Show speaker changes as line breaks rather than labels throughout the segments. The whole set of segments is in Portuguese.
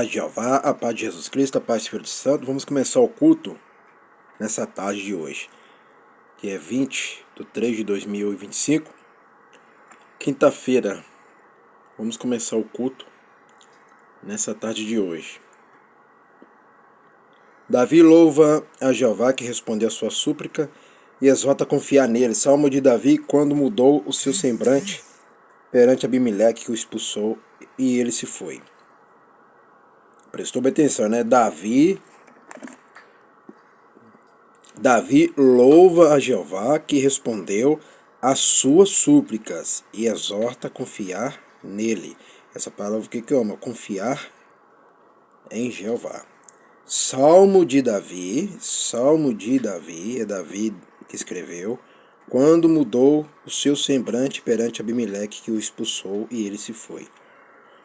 A Jeová, a paz de Jesus Cristo, a paz do Espírito Santo. Vamos começar o culto nessa tarde de hoje, que é 20/3/2025, quinta-feira. Vamos começar o culto nessa tarde de hoje. Davi louva a Jeová, que respondeu a sua súplica e exorta a confiar nele. Salmo de Davi, quando mudou o seu semblante perante Abimeleque, que o expulsou, e ele se foi. Prestou bem atenção, né? Davi louva a Jeová, que respondeu às suas súplicas e exorta a confiar nele. Essa palavra, o que é uma? Confiar em Jeová. Salmo de Davi, é Davi que escreveu, quando mudou o seu semblante perante Abimeleque, que o expulsou, e ele se foi.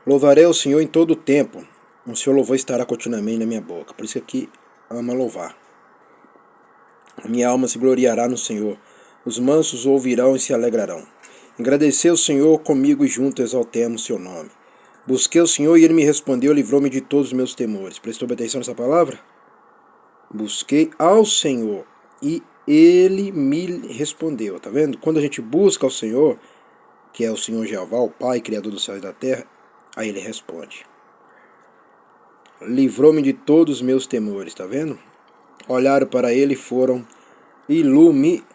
Louvarei ao Senhor em todo o tempo, o seu louvor estará continuamente na minha boca. Por isso aqui ama louvar. Minha alma se gloriará no Senhor. Os mansos o ouvirão e se alegrarão. Agradecei ao Senhor comigo e junto exaltemos seu nome. Busquei o Senhor e ele me respondeu, livrou-me de todos os meus temores. Prestou atenção nessa palavra? Busquei ao Senhor e ele me respondeu. Tá vendo? Quando a gente busca ao Senhor, que é o Senhor Jeová, o Pai, Criador dos céus e da terra, aí ele responde. Livrou-me de todos os meus temores, tá vendo? Olharam para ele e foram iluminado,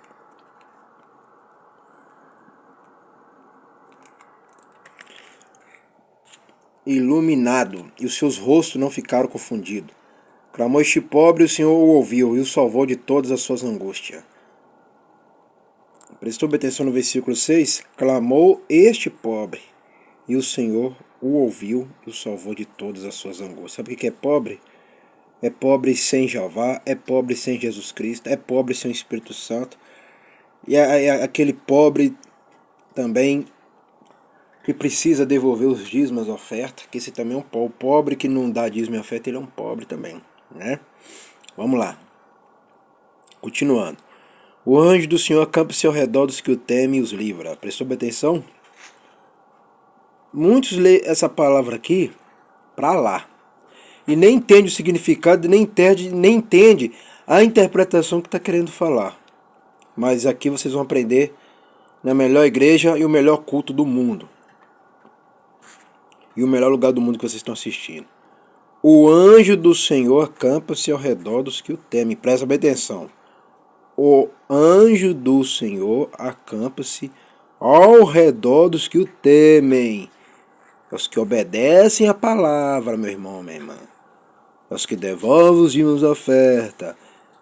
e os seus rostos não ficaram confundidos. Clamou este pobre, e o Senhor o ouviu e o salvou de todas as suas angústias. Prestou atenção no versículo 6? Clamou este pobre, e o Senhor o ouviu e o salvou de todas as suas angústias. Sabe o que é pobre? É pobre sem Jeová, é pobre sem Jesus Cristo, é pobre sem o Espírito Santo. E é aquele pobre também que precisa devolver os dízimos, a oferta, que esse também é um pobre. O pobre que não dá dízimo e oferta, ele é um pobre também, né? Vamos lá. Continuando. O anjo do Senhor acampa-se ao redor dos que o temem e os livra. Prestou bem atenção? Muitos lêem essa palavra aqui para lá. E nem entende o significado, nem entende a interpretação que está querendo falar. Mas aqui vocês vão aprender na melhor igreja e o melhor culto do mundo. E o melhor lugar do mundo que vocês estão assistindo. O anjo do Senhor acampa-se ao redor dos que o temem. Presta bem atenção. O anjo do Senhor acampa-se ao redor dos que o temem. É os que obedecem a palavra, meu irmão, minha irmã. É os que devolvem os dízimos da oferta.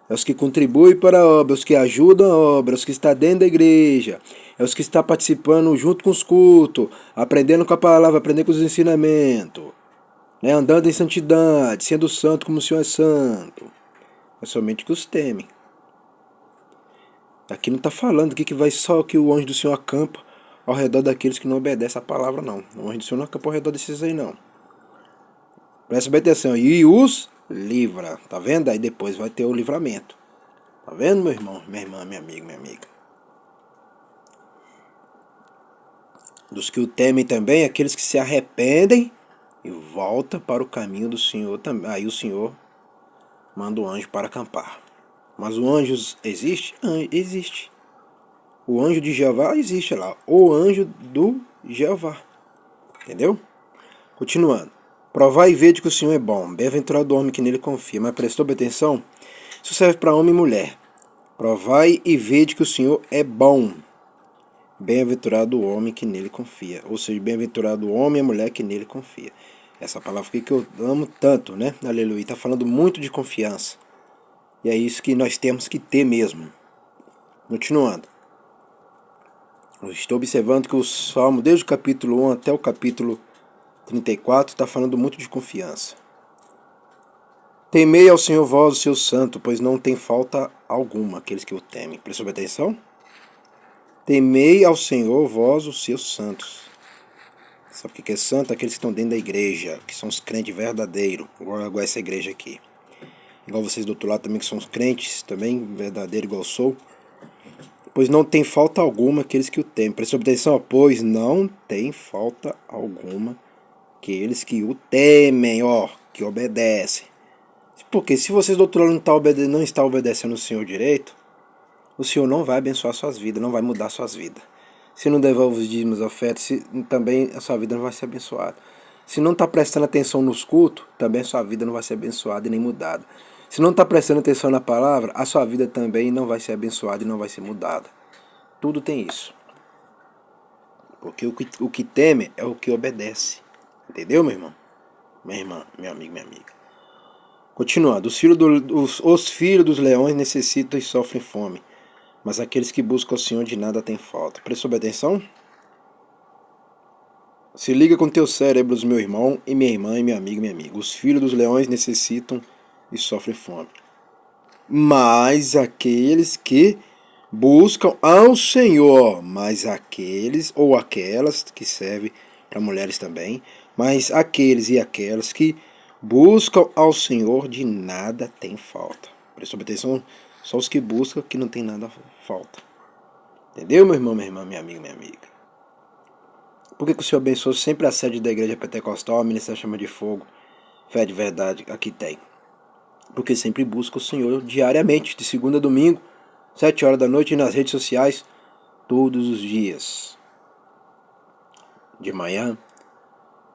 É os que contribuem para a obra, é os que ajudam a obra, é os que estão dentro da igreja. É os que estão participando junto com os cultos, aprendendo com a palavra, aprendendo com os ensinamentos. Né? Andando em santidade, sendo santo como o Senhor é santo. É somente que os temem. Aqui não está falando que vai só que o anjo do Senhor acampa ao redor daqueles que não obedecem a palavra, não. O anjo do Senhor não acampa ao redor desses aí, não. Presta bem atenção. E os livra. Tá vendo? Aí depois vai ter o livramento. Tá vendo, meu irmão, minha irmã, minha amiga, minha amiga? Dos que o temem também, aqueles que se arrependem e voltam para o caminho do Senhor também. Aí o Senhor manda o anjo para acampar. Mas o anjo existe? Existe. O anjo de Jeová existe lá. O anjo do Jeová. Entendeu? Continuando. Provai e vede que o Senhor é bom. Bem-aventurado o homem que nele confia. Mas prestou bem atenção? Isso serve para homem e mulher. Provai e vede que o Senhor é bom. Bem-aventurado o homem que nele confia. Ou seja, bem-aventurado o homem e a mulher que nele confia. Essa palavra aqui que eu amo tanto, né? Aleluia. Está falando muito de confiança. E é isso que nós temos que ter mesmo. Continuando. Eu estou observando que o Salmo, desde o capítulo 1 até o capítulo 34, está falando muito de confiança. Temei ao Senhor vós, o seu santo, pois não tem falta alguma aqueles que o temem. Prestou atenção? Temei ao Senhor vós, os seus santos. Sabe o que é santo? Aqueles que estão dentro da igreja, que são os crentes verdadeiros, igual essa igreja aqui. Igual vocês do outro lado também, que são os crentes, também verdadeiros, igual eu sou. Pois não tem falta alguma aqueles que o temem. Prestou atenção? Pois não tem falta alguma aqueles que o temem, que obedece. Porque se vocês do outro lado não estão obedecendo o Senhor direito, o Senhor não vai abençoar suas vidas, não vai mudar suas vidas. Se não devolve os dízimos, ofertas, também a sua vida não vai ser abençoada. Se não está prestando atenção nos cultos, também a sua vida não vai ser abençoada e nem mudada. Se não está prestando atenção na palavra, a sua vida também não vai ser abençoada e não vai ser mudada. Tudo tem isso. Porque o que teme é o que obedece. Entendeu, meu irmão? Minha irmã, meu amigo, minha amiga. Continuando. Os filhos dos leões necessitam e sofrem fome, mas aqueles que buscam o Senhor de nada têm falta. Prestou atenção? Se liga com teus cérebros, meu irmão e minha irmã e meu amigo e minha amiga. Os filhos dos leões necessitam e sofrem fome, mas aqueles que buscam ao Senhor, mas aqueles ou aquelas que servem para mulheres também, mas aqueles e aquelas que buscam ao Senhor de nada tem falta. Prestou atenção? Só os que buscam que não tem nada falta. Entendeu, meu irmão, minha irmã, minha amiga, minha amiga? Por que o Senhor abençoa sempre a sede da igreja pentecostal, a ministério chama de fogo, fé de verdade, aqui tem? Porque sempre busca o Senhor diariamente, de segunda a domingo, 7 horas da noite, e nas redes sociais, todos os dias. De manhã,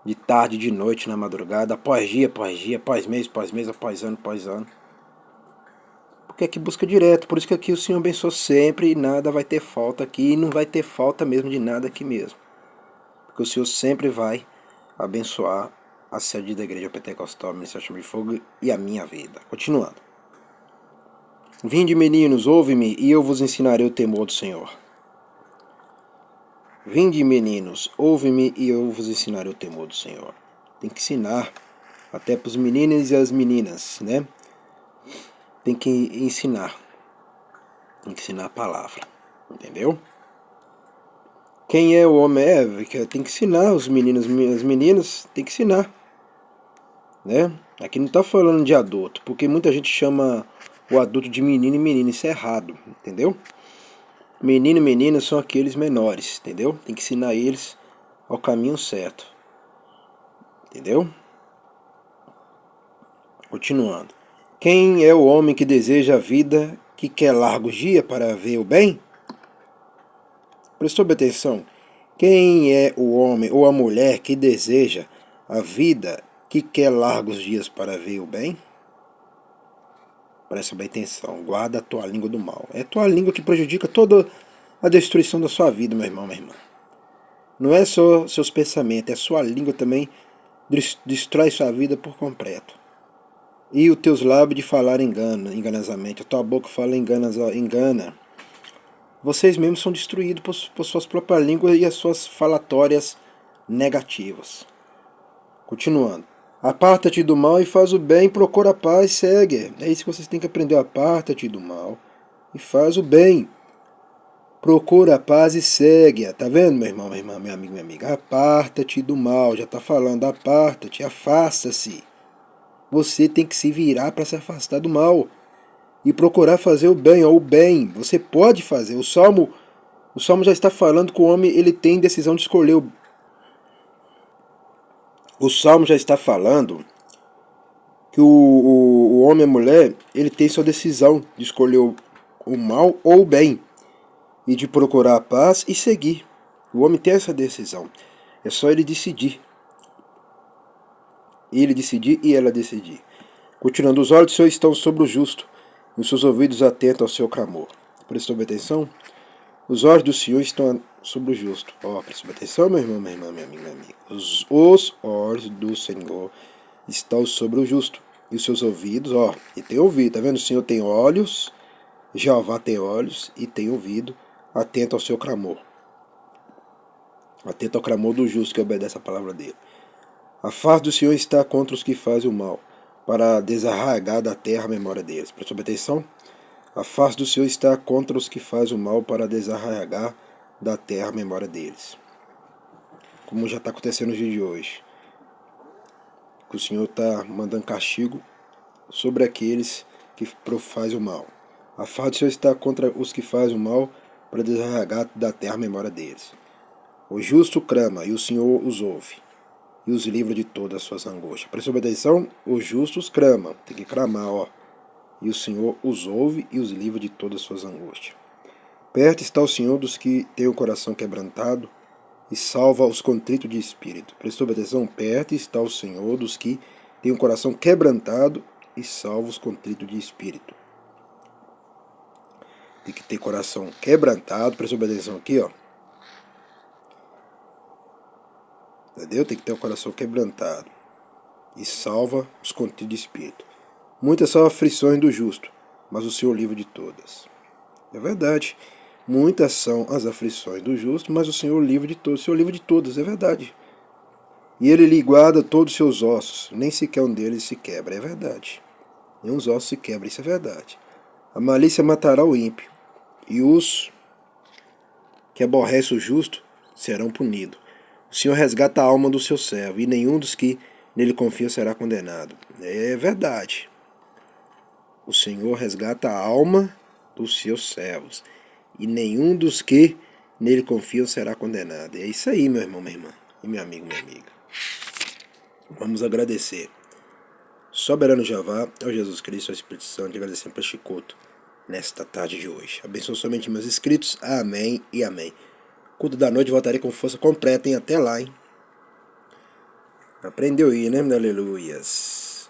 de tarde, de noite, na madrugada, após dia, após mês, após ano. Porque aqui busca direto, por isso que aqui o Senhor abençoa sempre e nada vai ter falta aqui, e não vai ter falta mesmo de nada aqui mesmo. Porque o Senhor sempre vai abençoar a sede da igreja pentecostal, a ministério chama de fogo e a minha vida. Continuando. Vinde, meninos, ouve-me, e eu vos ensinarei o temor do Senhor. Vinde, meninos, ouve-me, e eu vos ensinarei o temor do Senhor. Tem que ensinar, até para os meninos e as meninas, né? Tem que ensinar. Tem que ensinar a palavra, entendeu? Quem é o homem? Tem que ensinar os meninos e as meninas, tem que ensinar, né? Aqui não está falando de adulto, porque muita gente chama o adulto de menino e menina, isso é errado, entendeu? Menino e menina são aqueles menores, entendeu? Tem que ensinar eles ao caminho certo, entendeu? Continuando. Quem é o homem que deseja a vida, que quer largos dias para ver o bem? Prestou atenção? Quem é o homem ou a mulher que deseja a vida, que quer largos dias para ver o bem? Presta bem atenção, guarda a tua língua do mal. É a tua língua que prejudica toda a destruição da sua vida, meu irmão, minha irmã. Não é só seus pensamentos, é a sua língua também destrói sua vida por completo. E os teus lábios de falar enganosamente, a tua boca fala engana. Vocês mesmos são destruídos por suas próprias línguas e as suas falatórias negativas. Continuando. Aparta-te do mal e faz o bem, procura a paz, segue. É isso que vocês têm que aprender. Aparta-te do mal e faz o bem. Procura a paz e segue. Tá vendo, meu irmão, minha irmã, meu amigo, minha amiga? Aparta-te do mal. Já tá falando, aparta-te, afasta-se. Você tem que se virar para se afastar do mal e procurar fazer o bem, ou o bem. Você pode fazer. O Salmo já está falando que o homem ele tem decisão de escolher o Salmo já está falando que o homem e a mulher ele tem sua decisão de escolher o mal ou o bem e de procurar a paz e seguir. O homem tem essa decisão. É só ele decidir. Ele decidir e ela decidir. Continuando, os olhos do Senhor estão sobre o justo e os seus ouvidos atentos ao seu clamor. Prestou atenção? Os olhos do Senhor estão sobre o justo. Prestou atenção, meu irmão, minha irmã, minha amiga, minha amiga. Os olhos do Senhor estão sobre o justo. E os seus ouvidos, e tem ouvido, tá vendo? O Senhor tem olhos, Jeová tem olhos e tem ouvido, atento ao seu clamor. Atento ao clamor do justo que obedece a palavra dele. A face do Senhor está contra os que fazem o mal, para desarraigar da terra a memória deles. Prestou atenção? A face do Senhor está contra os que fazem o mal, para desarraigar da terra a memória deles. Como já está acontecendo no dia de hoje. Que o Senhor está mandando castigo sobre aqueles que fazem o mal. A face do Senhor está contra os que fazem o mal, para desarraigar da terra a memória deles. O justo clama e o Senhor os ouve. e os livra de todas as suas angústias. Preste atenção, os justos clamam, tem que clamar, ó. E o Senhor os ouve e os livra de todas as suas angústias. Perto está o Senhor dos que têm o coração quebrantado e salva os contritos de espírito. Prestou atenção? Perto está o Senhor dos que têm o coração quebrantado e salva os contritos de espírito. Tem que ter coração quebrantado. Prestou atenção aqui, ó. Entendeu? Tem que ter o coração quebrantado e salva os contritos de espírito. Muitas são aflições do justo, mas o Senhor livra de todas. É verdade. Muitas são as aflições do justo, mas o Senhor livra de todas. O Senhor livra de todas, é verdade. E Ele lhe guarda todos os seus ossos, nem sequer um deles se quebra, é verdade. Nenhum dos ossos se quebra, isso é verdade. A malícia matará o ímpio, e os que aborrecem o justo serão punidos. O Senhor resgata a alma do seu servo, e nenhum dos que nele confiam será condenado. É verdade. O Senhor resgata a alma dos seus servos, e nenhum dos que nele confiam será condenado. É isso aí, meu irmão, minha irmã, e meu amigo, minha amiga. Vamos agradecer. Soberano Jeová, ao Jesus Cristo, ao Espírito Santo, e agradecendo para Chicoto nesta tarde de hoje. Abençoe somente meus inscritos. Amém e amém. Culto da noite, voltarei com força completa, hein? Até lá, hein? Aprendeu aí, né? Aleluias.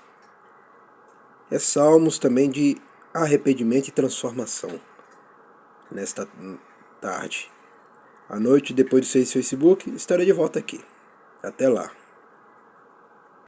É salmos também de arrependimento e transformação. Nesta tarde. À noite, depois do seu Facebook, estarei de volta aqui. Até lá.